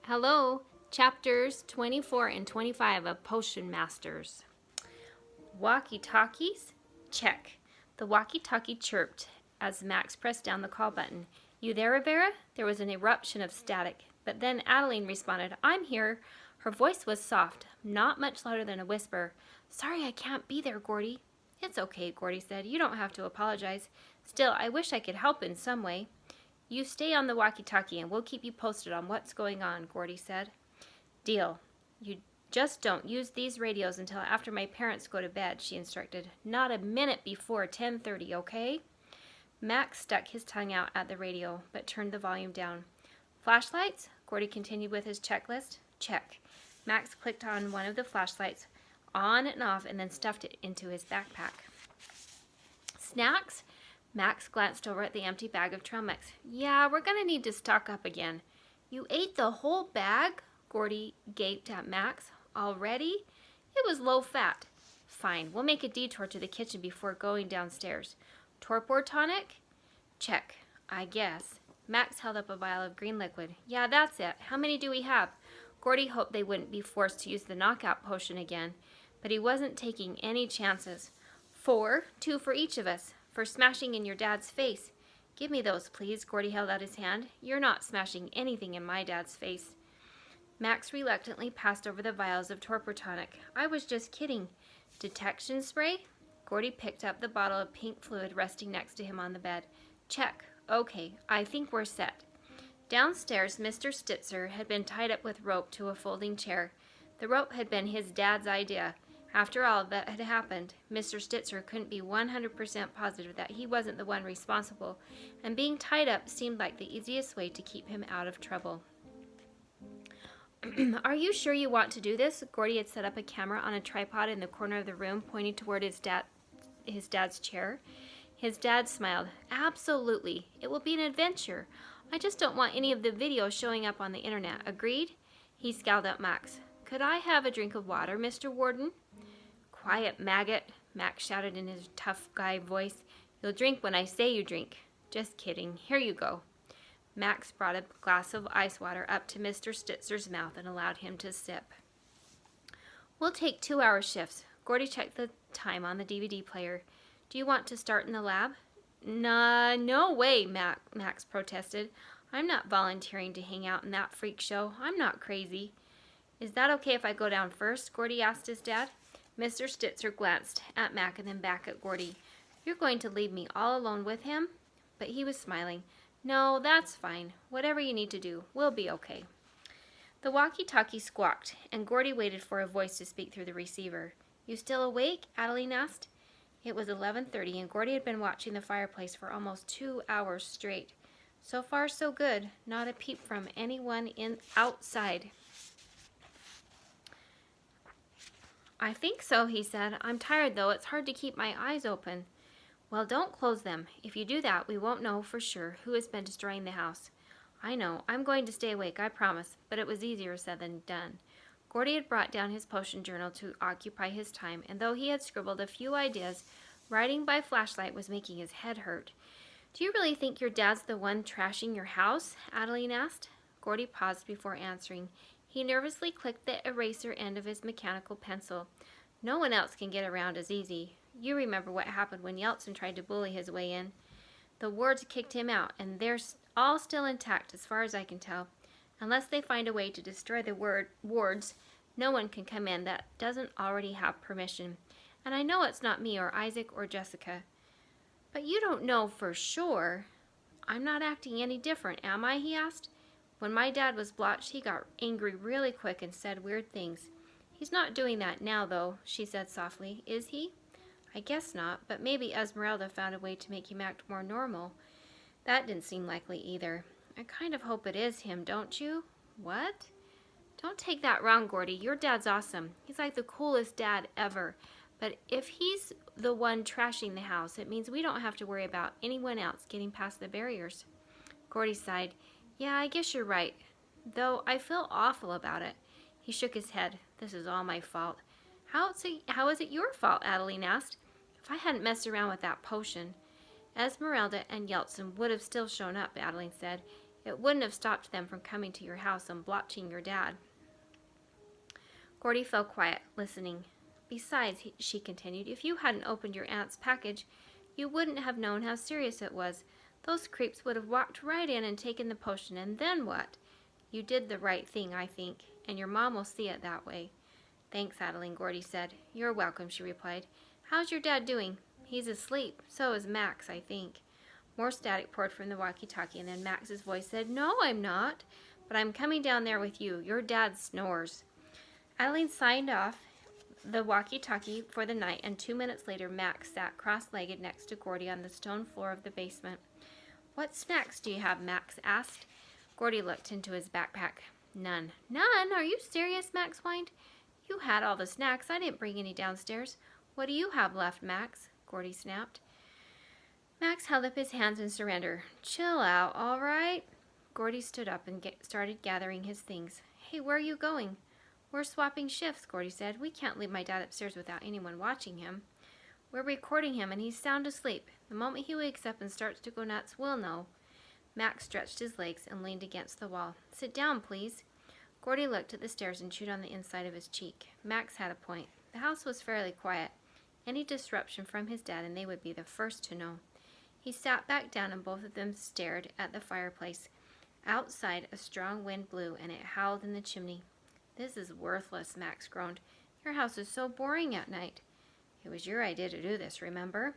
Hello, chapters 24 and 25 of Potion Masters. Walkie-talkies? Check. The walkie-talkie chirped as Max pressed down the call button. You there, Rivera? There was an eruption of static, but then Adeline responded, I'm here. Her voice was soft, not much louder than a whisper. Sorry I can't be there, Gordy. It's okay, Gordy said. You don't have to apologize. Still, I wish I could help in some way. You stay on the walkie-talkie and we'll keep you posted on what's going on, Gordy said. Deal. You just don't use these radios until after my parents go to bed, she instructed. Not a minute before 10:30, okay? Max stuck his tongue out at the radio, but turned the volume down. Flashlights? Gordy continued with his checklist. Check. Max clicked on one of the flashlights, on and off, and then stuffed it into his backpack. Snacks? Max glanced over at the empty bag of trail mix. Yeah, we're going to need to stock up again. You ate the whole bag? Gordy gaped at Max. Already? It was low fat. Fine, we'll make a detour to the kitchen before going downstairs. Torpor tonic? Check, I guess. Max held up a vial of green liquid. Yeah, that's it. How many do we have? Gordy hoped they wouldn't be forced to use the knockout potion again, but he wasn't taking any chances. 4, 2 for each of us. For smashing in your dad's face. Give me those, please. Gordy held out his hand. You're not smashing anything in my dad's face. Max reluctantly passed over the vials of torpor tonic. I was just kidding. Detection spray? Gordy picked up the bottle of pink fluid resting next to him on the bed. Check. Okay, I think we're set. Downstairs, Mr. Stitzer had been tied up with rope to a folding chair. The rope had been his dad's idea. After all that had happened, Mr. Stitzer couldn't be 100% positive that he wasn't the one responsible, and being tied up seemed like the easiest way to keep him out of trouble. Are you sure you want to do this? Gordy had set up a camera on a tripod in the corner of the room, pointing toward his dad's chair. His dad smiled. Absolutely. It will be an adventure. I just don't want any of the videos showing up on the internet. Agreed? He scowled at Max. Could I have a drink of water, Mr. Warden? Quiet, maggot, Max shouted in his tough guy voice. You'll drink when I say you drink. Just kidding. Here you go. Max brought a glass of ice water up to Mr. Stitzer's mouth and allowed him to sip. We'll take 2-hour shifts. Gordy checked the time on the DVD player. Do you want to start in the lab? Nah, no way, Max protested. I'm not volunteering to hang out in that freak show. I'm not crazy. Is that okay if I go down first? Gordy asked his dad. Mr. Stitzer glanced at Mac and then back at Gordy. You're going to leave me all alone with him? But he was smiling. No, that's fine. Whatever you need to do, we'll be okay. The walkie-talkie squawked, and Gordy waited for a voice to speak through the receiver. You still awake? Adeline asked. It was 11:30, and Gordy had been watching the fireplace for almost 2 hours straight. So far, so good. Not a peep from anyone outside. I think so, he said. I'm tired, though. It's hard to keep my eyes open. Well, don't close them. If you do that, we won't know for sure who has been destroying the house. I know. I'm going to stay awake, I promise. But it was easier said than done. Gordy had brought down his potion journal to occupy his time, and though he had scribbled a few ideas, writing by flashlight was making his head hurt. Do you really think your dad's the one trashing your house? Adeline asked. Gordy paused before answering. He nervously clicked the eraser end of his mechanical pencil. No one else can get around as easy. You remember what happened when Yeltsin tried to bully his way in. The wards kicked him out, and they're all still intact as far as I can tell. Unless they find a way to destroy the wards, no one can come in that doesn't already have permission. And I know it's not me or Isaac or Jessica. But you don't know for sure. I'm not acting any different, am I? He asked. When my dad was blotched, he got angry really quick and said weird things. He's not doing that now, though, she said softly. Is he? I guess not, but maybe Esmeralda found a way to make him act more normal. That didn't seem likely either. I kind of hope it is him, don't you? What? Don't take that wrong, Gordy. Your dad's awesome. He's like the coolest dad ever. But if he's the one trashing the house, it means we don't have to worry about anyone else getting past the barriers. Gordy sighed. Yeah, I guess you're right, though I feel awful about it. He shook his head. This is all my fault. How is it your fault? Adeline asked. If I hadn't messed around with that potion. Esmeralda and Yeltsin would have still shown up, Adeline said. It wouldn't have stopped them from coming to your house and blotching your dad. Gordy fell quiet, listening. Besides, she continued, if you hadn't opened your aunt's package, you wouldn't have known how serious it was. Those creeps would have walked right in and taken the potion, and then what? You did the right thing, I think, and your mom will see it that way. Thanks, Adeline, Gordy said. You're welcome, she replied. How's your dad doing? He's asleep. So is Max, I think. More static poured from the walkie-talkie, and then Max's voice said, No, I'm not, but I'm coming down there with you. Your dad snores. Adeline signed off the walkie-talkie for the night, and 2 minutes later Max sat cross-legged next to Gordy on the stone floor of the basement. What snacks do you have? Max asked. Gordy looked into his backpack. None. None? Are you serious? Max whined. You had all the snacks. I didn't bring any downstairs. What do you have left, Max? Gordy snapped. Max held up his hands in surrender. Chill out, all right? Gordy stood up and started gathering his things. Hey, where are you going? We're swapping shifts, Gordy said. We can't leave my dad upstairs without anyone watching him. We're recording him, and he's sound asleep. The moment he wakes up and starts to go nuts, we'll know. Max stretched his legs and leaned against the wall. Sit down, please. Gordy looked at the stairs and chewed on the inside of his cheek. Max had a point. The house was fairly quiet. Any disruption from his dad, and they would be the first to know. He sat back down, and both of them stared at the fireplace. Outside, a strong wind blew, and it howled in the chimney. This is worthless, Max groaned. Your house is so boring at night. It was your idea to do this, remember?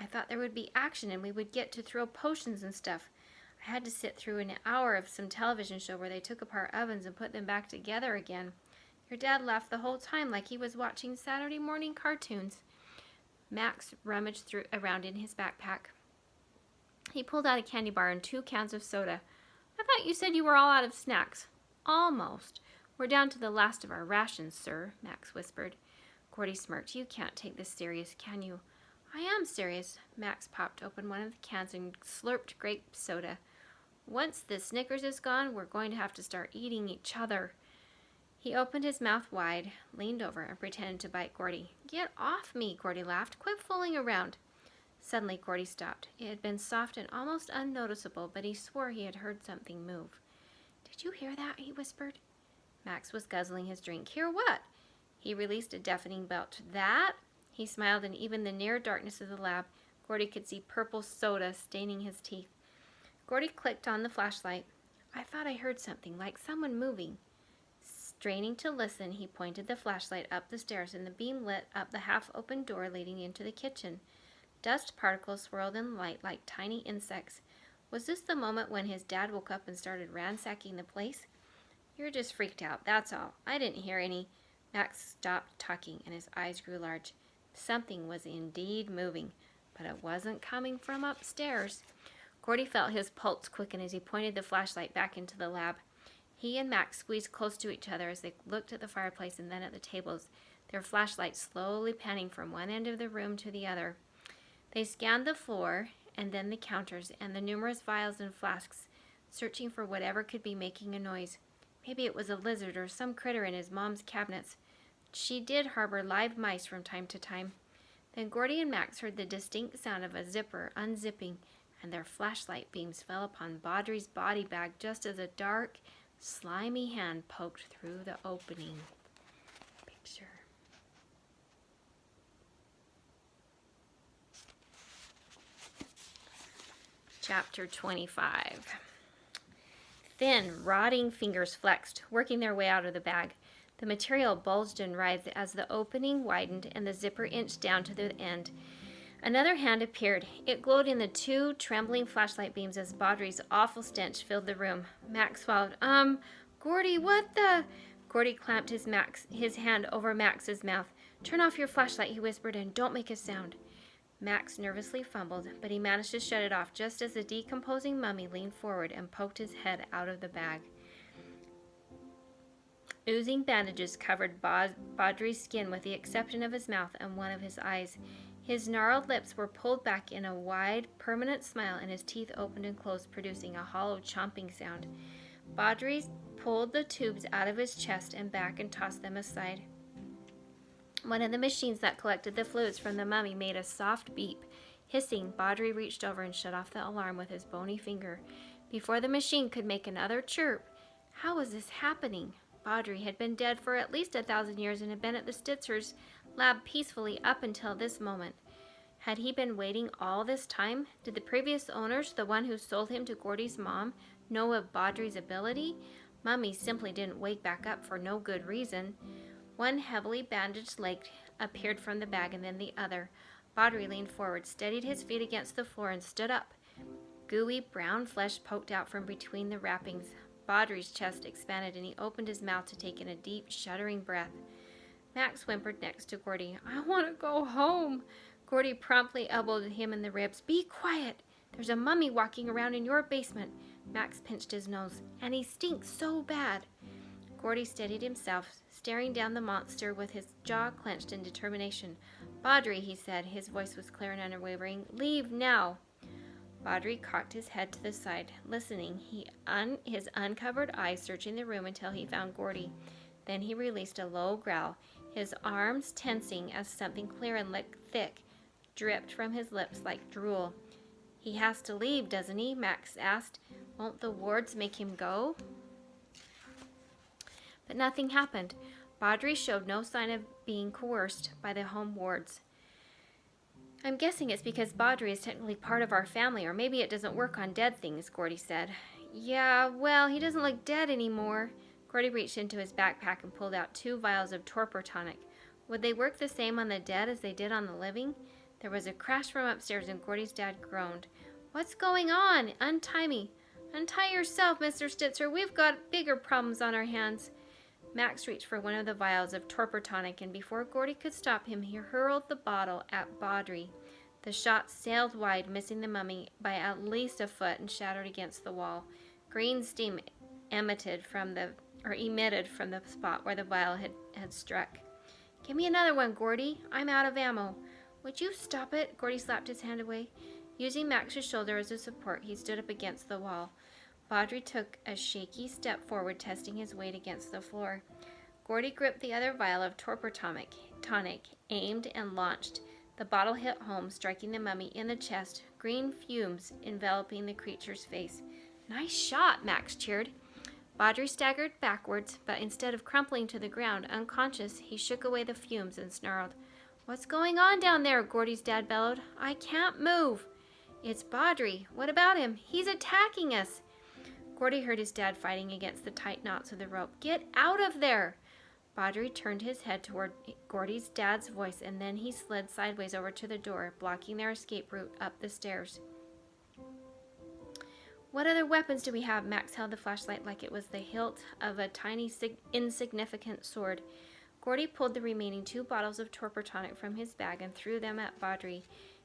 I thought there would be action and we would get to throw potions and stuff. I had to sit through an hour of some television show where they took apart ovens and put them back together again. Your dad laughed the whole time like he was watching Saturday morning cartoons. Max rummaged around in his backpack. He pulled out a candy bar and 2 cans of soda. I thought you said you were all out of snacks. Almost. We're down to the last of our rations, sir, Max whispered. Gordy smirked. You can't take this serious, can you? I am serious. Max popped open one of the cans and slurped grape soda. Once the Snickers is gone, we're going to have to start eating each other. He opened his mouth wide, leaned over, and pretended to bite Gordy. Get off me, Gordy laughed. Quit fooling around. Suddenly, Gordy stopped. It had been soft and almost unnoticeable, but he swore he had heard something move. Did you hear that? He whispered. Max was guzzling his drink. Hear what? He released a deafening belch. That? He smiled, and even in the near darkness of the lab, Gordy could see purple soda staining his teeth. Gordy clicked on the flashlight. I thought I heard something, like someone moving. Straining to listen, he pointed the flashlight up the stairs, and the beam lit up the half-open door leading into the kitchen. Dust particles swirled in the light like tiny insects. Was this the moment when his dad woke up and started ransacking the place? You're just freaked out, that's all. I didn't hear any. Max stopped talking, and his eyes grew large. Something was indeed moving, but it wasn't coming from upstairs. Gordy felt his pulse quicken as he pointed the flashlight back into the lab. He and Max squeezed close to each other as they looked at the fireplace and then at the tables, their flashlights slowly panning from one end of the room to the other. They scanned the floor and then the counters and the numerous vials and flasks, searching for whatever could be making a noise. Maybe it was a lizard or some critter in his mom's cabinets. She did harbor live mice from time to time. Then Gordy and Max heard the distinct sound of a zipper unzipping, and their flashlight beams fell upon Baudry's body bag just as a dark, slimy hand poked through the opening. Picture. Chapter 25. Thin, rotting fingers flexed, working their way out of the bag. The material bulged and writhed as the opening widened and the zipper inched down to the end. Another hand appeared. It glowed in the 2 trembling flashlight beams as Baudry's awful stench filled the room. Max swallowed. Gordy, what the? Gordy clamped his hand over Max's mouth. Turn off your flashlight, he whispered, and don't make a sound. Max nervously fumbled, but he managed to shut it off just as the decomposing mummy leaned forward and poked his head out of the bag. Oozing bandages covered Baudry's skin with the exception of his mouth and one of his eyes. His gnarled lips were pulled back in a wide, permanent smile, and his teeth opened and closed, producing a hollow chomping sound. Baudry pulled the tubes out of his chest and back and tossed them aside. One of the machines that collected the fluids from the mummy made a soft beep. Hissing, Baudry reached over and shut off the alarm with his bony finger. before the machine could make another chirp. How was this happening? Baudry had been dead for at least 1,000 years and had been at the Stitzers' lab peacefully up until this moment. Had he been waiting all this time? Did the previous owners, the one who sold him to Gordy's mom, know of Baudry's ability? Mummy simply didn't wake back up for no good reason. One heavily bandaged leg appeared from the bag and then the other. Baudry leaned forward, steadied his feet against the floor, and stood up. Gooey brown flesh poked out from between the wrappings. Baudry's chest expanded and he opened his mouth to take in a deep, shuddering breath. Max whimpered next to Gordy. "I want to go home." Gordy promptly elbowed him in the ribs. "Be quiet. There's a mummy walking around in your basement." Max pinched his nose. "And he stinks so bad." Gordy steadied himself, staring down the monster with his jaw clenched in determination. "Baudry," he said. His voice was clear and unwavering. "Leave now." Baudry cocked his head to the side, listening, his uncovered eyes searching the room until he found Gordy. Then he released a low growl, his arms tensing as something clear and thick dripped from his lips like drool. "He has to leave, doesn't he?" Max asked. "Won't the wards make him go?" But nothing happened. Baudry showed no sign of being coerced by the home wards. "I'm guessing it's because Baudry is technically part of our family, or maybe it doesn't work on dead things," Gordy said. "Yeah, well, he doesn't look dead anymore." Gordy reached into his backpack and pulled out 2 vials of torpor tonic. Would they work the same on the dead as they did on the living? There was a crash from upstairs and Gordy's dad groaned. "What's going on? Untie me." "Untie yourself, Mr. Stitzer. We've got bigger problems on our hands." Max reached for one of the vials of torpor tonic, and before Gordy could stop him, he hurled the bottle at Baudry. The shot sailed wide, missing the mummy by at least a foot and shattered against the wall. Green steam emitted from the spot where the vial had struck. "Give me another one, Gordy. I'm out of ammo." "Would you stop it?" Gordy slapped his hand away. Using Max's shoulder as a support, he stood up against the wall. Baudry took a shaky step forward, testing his weight against the floor. Gordy gripped the other vial of torpor tonic, aimed, and launched. The bottle hit home, striking the mummy in the chest, green fumes enveloping the creature's face. "Nice shot," Max cheered. Baudry staggered backwards, but instead of crumpling to the ground, unconscious, he shook away the fumes and snarled. "What's going on down there?" Gordy's dad bellowed. "I can't move." "It's Baudry. What about him? He's attacking us." Gordy heard his dad fighting against the tight knots of the rope. "Get out of there!" Baudry turned his head toward Gordy's dad's voice, and then he slid sideways over to the door, blocking their escape route up the stairs. "What other weapons do we have?" Max held the flashlight like it was the hilt of a tiny, insignificant sword. Gordy pulled the remaining 2 bottles of torpor tonic from his bag and threw them at Baudry.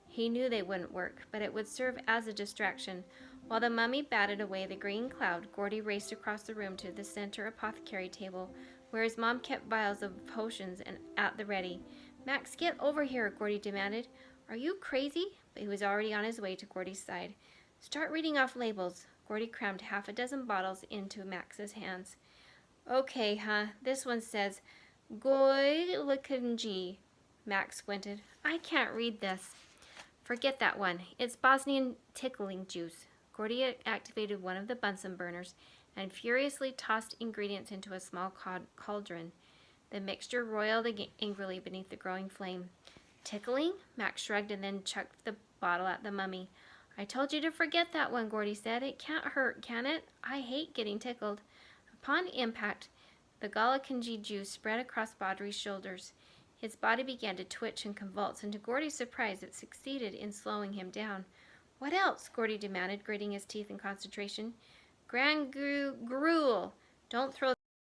He knew they wouldn't work, but it would serve as a distraction. While the mummy batted away the green cloud, Gordy raced across the room to the center apothecary table, where his mom kept vials of potions and at the ready. "Max, get over here," Gordy demanded. "Are you crazy?" But he was already on his way to Gordy's side. "Start reading off labels." Gordy crammed 6 bottles into Max's hands. "Okay, this one says Goy-Likanji." Max squinted. "I can't read this." "Forget that one. It's Bosnian tickling juice." Gordy activated one of the Bunsen burners and furiously tossed ingredients into a small cauldron. The mixture roiled angrily beneath the growing flame. "Tickling?" Max shrugged and then chucked the bottle at the mummy. "I told you to forget that one," Gordy said. "It can't hurt, can it? I hate getting tickled." Upon impact, the Galakanji juice spread across Baudry's shoulders. His body began to twitch and convulse, and to Gordy's surprise, it succeeded in slowing him down. "What else?" Gordy demanded, gritting his teeth in concentration. "Grand gruel. Don't throw